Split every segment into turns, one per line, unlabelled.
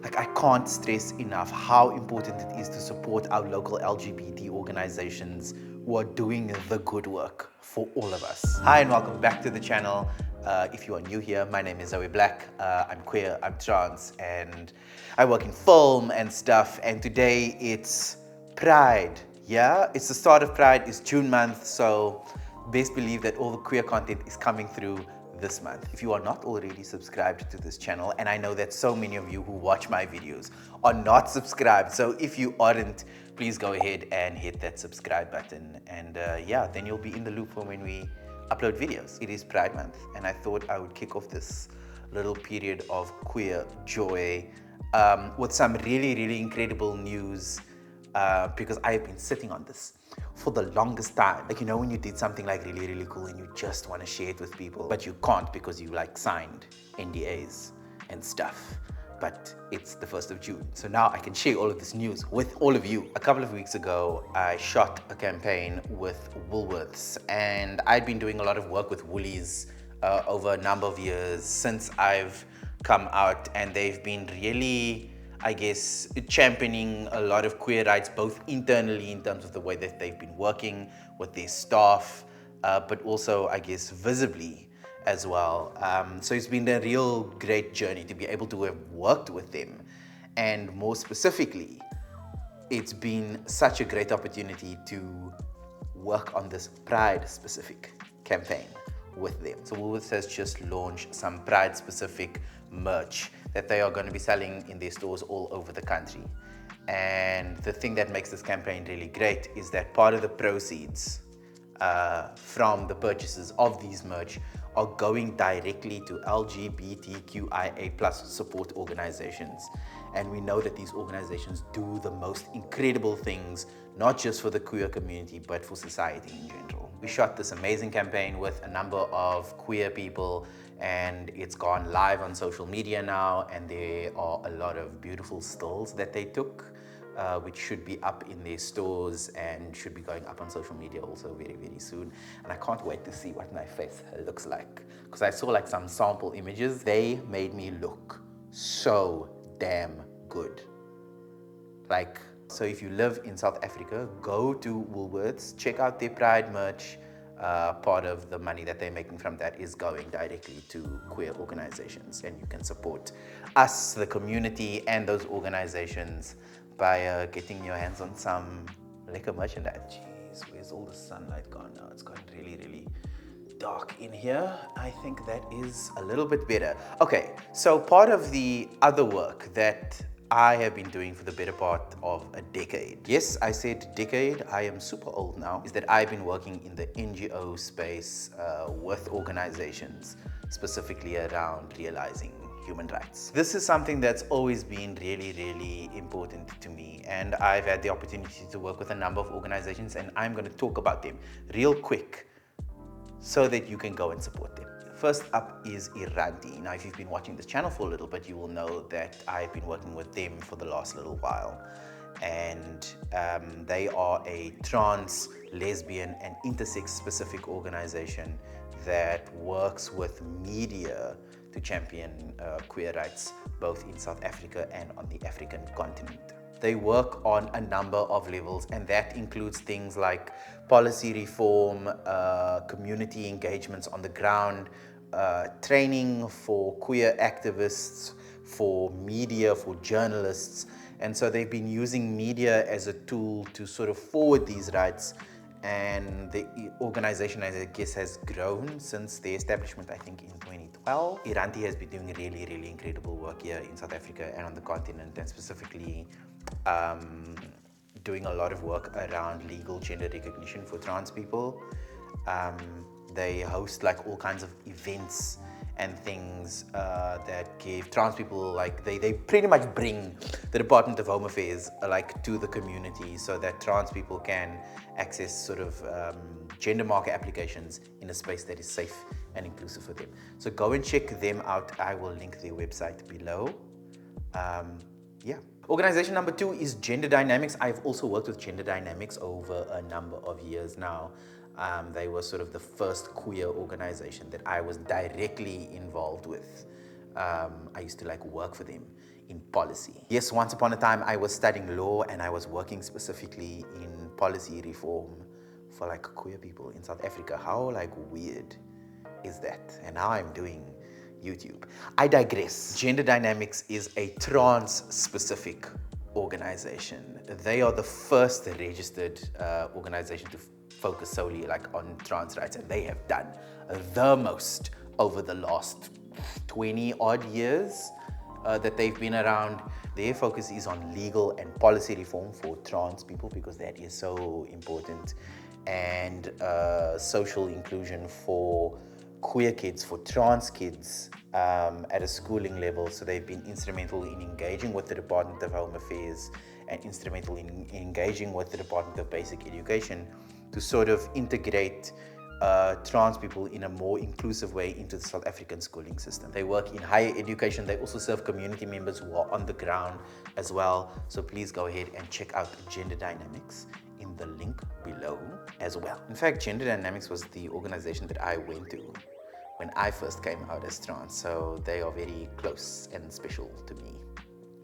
Like, I can't stress enough how important it is to support our local LGBT organizations who are doing the good work for all of us. Hi, and welcome back to the channel. If you are new here, my name is Zoey Black. I'm queer, I'm trans, and I work in film and stuff. And today it's Pride. Yeah, it's the start of Pride. It's June month, so best believe that all the queer content is coming through this month. If you are not already subscribed to this channel, and I know that so many of you who watch my videos are not subscribed, so if you aren't, please go ahead and hit that subscribe button, and yeah, then you'll be in the loop for when we upload videos. It is Pride Month, and I thought I would kick off this little period of queer joy with some really incredible news, because I have been sitting on this for the longest time. Like, you know, when you did something like really cool and you just want to share it with people, but you can't because you like signed NDAs and stuff. But it's the 1st of June. So now I can share all of this news with all of you. A couple of weeks ago, I shot a campaign with Woolworths, and I'd been doing a lot of work with Woolies over a number of years since I've come out, and they've been really, I guess, championing a lot of queer rights, both internally in terms of the way that they've been working with their staff, but also, I guess, visibly as well. So it's been a real great journey to be able to have worked with them. And more specifically, it's been such a great opportunity to work on this Pride-specific campaign with them. So Woolworths has just launched some Pride-specific merch that they are going to be selling in their stores all over the country. And the thing that makes this campaign really great is that part of the proceeds from the purchases of these merch are going directly to LGBTQIA plus support organizations. And we know that these organizations do the most incredible things, not just for the queer community, but for society in general. We shot this amazing campaign with a number of queer people, and it's gone live on social media now, and there are a lot of beautiful stills that they took, which should be up in their stores and should be going up on social media also very soon. And I can't wait to see what my face looks like, because I saw like some sample images. They made me look so damn good. Like, so if you live in South Africa, go to Woolworths, check out their Pride merch. Part of the money that they're making from that is going directly to queer organizations, and you can support us, the community, and those organizations by getting your hands on some lekker merchandise. Jeez, where's all the sunlight gone now? It's gotten really dark in here. I think that is a little bit better. Okay, so part of the other work that I have been doing for the better part of a decade. Yes, I said decade. I am super old now. Is that I've been working in the NGO space with organizations, specifically around realizing human rights. This is something that's always been really important to me, and I've had the opportunity to work with a number of organizations, and I'm going to talk about them real quick so that you can go and support them. First up is Iranti. Now, if you've been watching this channel for a little bit, you will know that I've been working with them for the last little while. And they are a trans, lesbian, and intersex specific organization that works with media to champion queer rights, both in South Africa and on the African continent. They work on a number of levels, and that includes things like policy reform, community engagements on the ground, training for queer activists, for media, for journalists. And so they've been using media as a tool to sort of forward these rights. And the organization, I guess, has grown since the establishment, I think, in 2012. Iranti has been doing really incredible work here in South Africa and on the continent, and specifically doing a lot of work around legal gender recognition for trans people. They host like all kinds of events and things that give trans people, like they pretty much bring the Department of Home Affairs like to the community so that trans people can access sort of gender marker applications in a space that is safe and inclusive for them. So go and check them out. I will link their website below. Yeah. Organization number 2 is Gender Dynamics. I've also worked with Gender Dynamics over a number of years now. They were sort of the first queer organization that I was directly involved with. I used to like work for them in policy. Yes, once upon a time I was studying law and I was working specifically in policy reform for like queer people in South Africa. How like weird is that? And now I'm doing YouTube. I digress. Gender Dynamics is a trans-specific organization. They are the first registered organization to focus solely like on trans rights, and they have done the most over the last 20 odd years that they've been around. Their focus is on legal and policy reform for trans people because that is so important, and social inclusion for queer kids, for trans kids at a schooling level. So they've been instrumental in engaging with the Department of Home Affairs and instrumental in engaging with the Department of Basic Education to sort of integrate trans people in a more inclusive way into the South African schooling system. They work in higher education. They also serve community members who are on the ground as well. So please go ahead and check out Gender Dynamics in the link below as well. In fact, Gender Dynamics was the organization that I went to when I first came out as trans. So they are very close and special to me.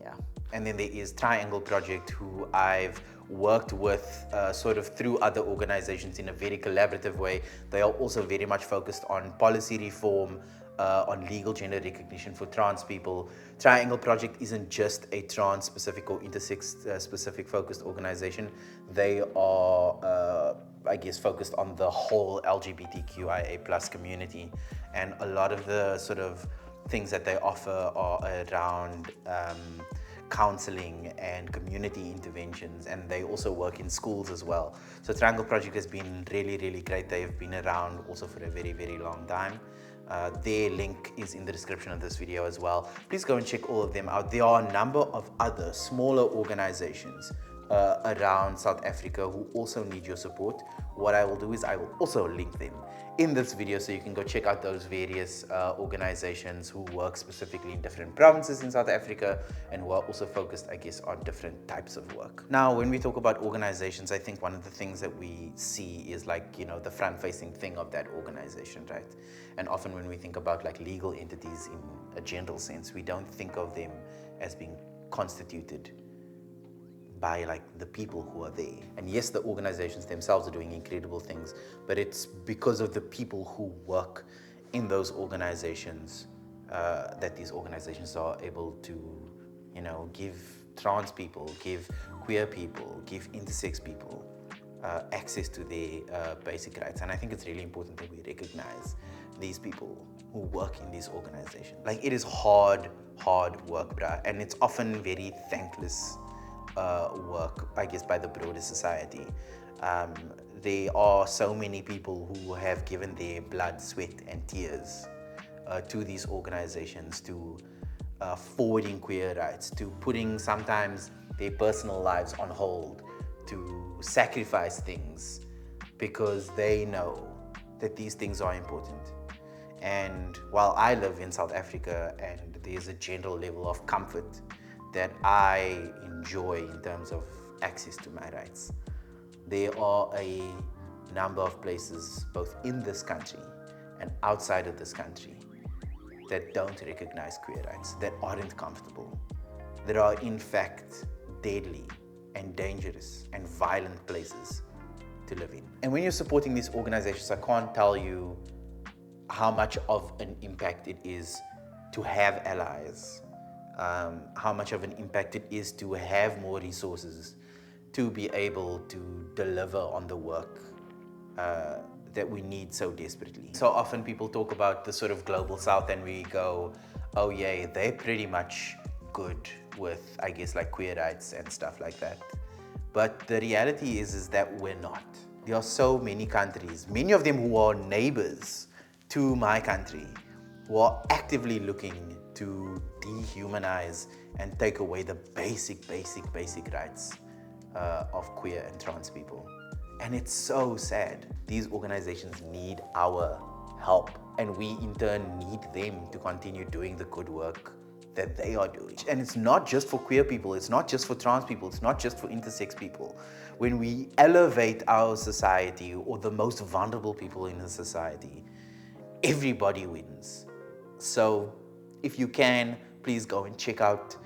Yeah. And then there is Triangle Project, who I've worked with sort of through other organizations in a very collaborative way. They are also very much focused on policy reform, on legal gender recognition for trans people. Triangle Project isn't just a trans specific or intersex specific focused organization. They are I guess focused on the whole LGBTQIA plus community, and a lot of the sort of things that they offer are around counselling and community interventions, and they also work in schools as well. So Triangle Project has been really, really great. They've been around also for a very, very long time. Their link is in the description of this video as well. Please go and check all of them out. There are a number of other smaller organizations around South Africa who also need your support. What I will do is I will also link them in this video so you can go check out those various organizations who work specifically in different provinces in South Africa and who are also focused, I guess, on different types of work. Now, when we talk about organizations, I think one of the things that we see is like, you know, the front-facing thing of that organization, right? And often when we think about like legal entities in a general sense, we don't think of them as being constituted by like the people who are there. And yes, the organizations themselves are doing incredible things, but it's because of the people who work in those organizations that these organizations are able to, you know, give trans people, give queer people, give intersex people access to their basic rights. And I think it's really important that we recognize these people who work in these organizations. Like, it is hard work, bruh, and it's often very thankless work, I guess, by the broader society. There are so many people who have given their blood, sweat, and tears to these organizations, to forwarding queer rights, to putting sometimes their personal lives on hold, to sacrifice things because they know that these things are important. And while I live in South Africa and there's a general level of comfort that I enjoy in terms of access to my rights, there are a number of places both in this country and outside of this country that don't recognize queer rights, that aren't comfortable, that are in fact deadly and dangerous and violent places to live in. And when you're supporting these organizations, I can't tell you how much of an impact it is to have allies, how much of an impact it is to have more resources to be able to deliver on the work that we need so desperately. So often people talk about the sort of global south and we go, oh yeah, they're pretty much good with, I guess, like queer rights and stuff like that. But the reality is that we're not. There are so many countries, many of them who are neighbors to my country, who are actively looking to dehumanize and take away the basic rights of queer and trans people. And it's so sad. These organizations need our help, and we in turn need them to continue doing the good work that they are doing. And it's not just for queer people, it's not just for trans people, it's not just for intersex people. When we elevate our society, or the most vulnerable people in the society, everybody wins. So if you can, please go and check out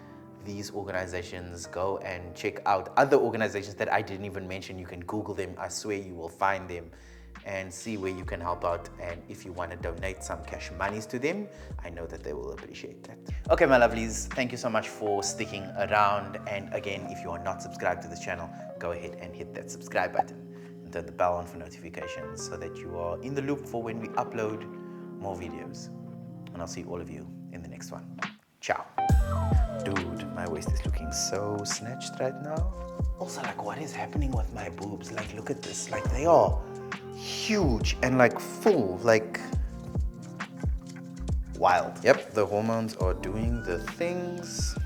these organizations. Go and check out other organizations that I didn't even mention. You can Google them. I swear you will find them and see where you can help out. And if you want to donate some cash monies to them, I know that they will appreciate that. Okay, my lovelies, thank you so much for sticking around. And again, if you are not subscribed to this channel, go ahead and hit that subscribe button and turn the bell on for notifications so that you are in the loop for when we upload more videos. And I'll see all of you in the next one. Ciao. Dude, my waist is looking so snatched right now. Also, like, what is happening with my boobs? Like, look at this. Like, they are huge and like full, like wild. Yep, the hormones are doing the things.